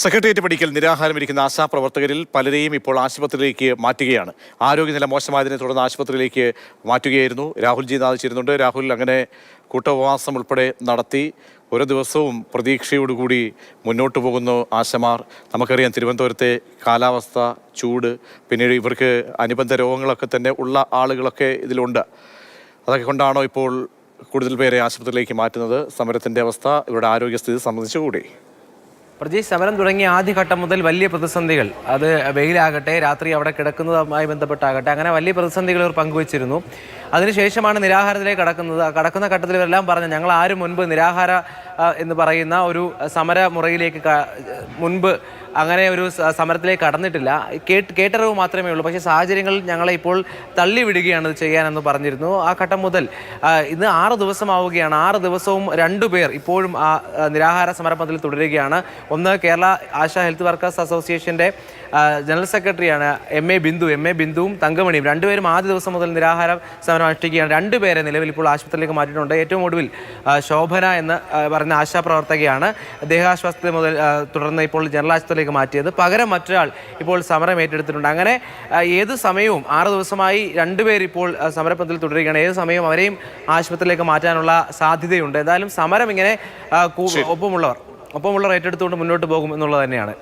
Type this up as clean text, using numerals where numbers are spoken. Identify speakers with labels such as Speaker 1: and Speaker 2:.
Speaker 1: Secretariat പടിക്കൽ നിരാഹാരമിരിക്കുന്ന ആശാപ്രവർത്തകരിൽ പലരെയും ഇപ്പോൾ ആശുപത്രിയിലേക്ക് മാറ്റുകയാണ്. ആരോഗ്യനില മോശമായതിനെ തുടർന്ന് ആശുപത്രിയിലേക്ക് മാറ്റുകയായിരുന്നു. രാഹുൽ ജി നാഥ് ചേരുന്നുണ്ട്. രാഹുൽ, അങ്ങനെ കൂട്ടോപവാസം ഉൾപ്പെടെ നടത്തി ഓരോ ദിവസവും പ്രതീക്ഷയോടുകൂടി മുന്നോട്ട് പോകുന്നു ആശമാർ. നമുക്കറിയാം തിരുവനന്തപുരത്തെ കാലാവസ്ഥ, ചൂട്, പിന്നീട് ഇവർക്ക് അനുബന്ധ രോഗങ്ങളൊക്കെ തന്നെ ഉള്ള ആളുകളൊക്കെ ഇതിലുണ്ട്. അതൊക്കെ കൊണ്ടാണോ ഇപ്പോൾ കൂടുതൽ പേരെ ആശുപത്രിയിലേക്ക് മാറ്റുന്നത്? സമരത്തിൻ്റെ അവസ്ഥ, ഇവരുടെ ആരോഗ്യസ്ഥിതി സംബന്ധിച്ചു കൂടി.
Speaker 2: പ്രജീഷ്, സമരം തുടങ്ങിയ ആദ്യഘട്ടം മുതൽ വലിയ പ്രതിസന്ധികൾ, അത് വെയിലാകട്ടെ, രാത്രി അവിടെ കിടക്കുന്നതുമായി ബന്ധപ്പെട്ടാകട്ടെ, അങ്ങനെ വലിയ പ്രതിസന്ധികൾ ഇവർ പങ്കുവച്ചിരുന്നു. അതിനുശേഷമാണ് നിരാഹാരത്തിലേക്ക് കടക്കുന്ന ഘട്ടത്തിൽ ഇവരെല്ലാം പറഞ്ഞു, ഞങ്ങൾ ആരും മുൻപ് നിരാഹാര എന്ന് പറയുന്ന ഒരു സമരമുറയിലേക്ക് മുൻപ് അങ്ങനെ ഒരു സമരത്തിലേക്ക് കടന്നിട്ടില്ല, കേട്ടറിവ് മാത്രമേ ഉള്ളൂ. പക്ഷേ സാഹചര്യങ്ങളിൽ ഞങ്ങളെ ഇപ്പോൾ തള്ളിവിടുകയാണ് ഇത് ചെയ്യാനെന്ന് പറഞ്ഞിരുന്നു. ആ ഘട്ടം മുതൽ ഇന്ന് 6 ദിവസമാവുകയാണ്. 6 ദിവസവും 2 പേർ ഇപ്പോഴും ആ നിരാഹാര സമരപഥത്തിൽ തുടരുകയാണ്. ഒന്ന് കേരള ആശാ ഹെൽത്ത് വർക്കേഴ്സ് അസോസിയേഷൻ്റെ ജനറൽ സെക്രട്ടറിയാണ് എം എ ബിന്ദുവും തങ്കമണിയും. 2 പേരും ആദ്യ ദിവസം മുതൽ നിരാഹാര സമരം അനുഷ്ഠിക്കുകയാണ്. 2 പേരെ നിലവിൽ ഇപ്പോൾ ആശുപത്രിയിലേക്ക് മാറ്റിയിട്ടുണ്ട്. ഏറ്റവും ഒടുവിൽ ശോഭന എന്ന് പറയുന്ന ആശാപ്രവർത്തകയാണ് ദേഹാശ്വാസത്തെ മുതൽ തുടർന്ന് ഇപ്പോൾ ജനറൽ ആശുപത്രിയിലേക്ക് മാറ്റിയത്. പകരം മറ്റൊരാൾ ഇപ്പോൾ സമരം ഏറ്റെടുത്തിട്ടുണ്ട്. അങ്ങനെ ഏത് സമയവും 6 ദിവസമായി 2 പേർ ഇപ്പോൾ സമരപഥത്തിൽ തുടരുകയാണ്. ഏത് സമയവും അവരെയും ആശുപത്രിയിലേക്ക് മാറ്റാനുള്ള സാധ്യതയുണ്ട്. എന്തായാലും സമരം ഇങ്ങനെ ഒപ്പമുള്ളവർ ഏറ്റെടുത്തുകൊണ്ട് മുന്നോട്ട് പോകും എന്നുള്ളത് തന്നെയാണ്.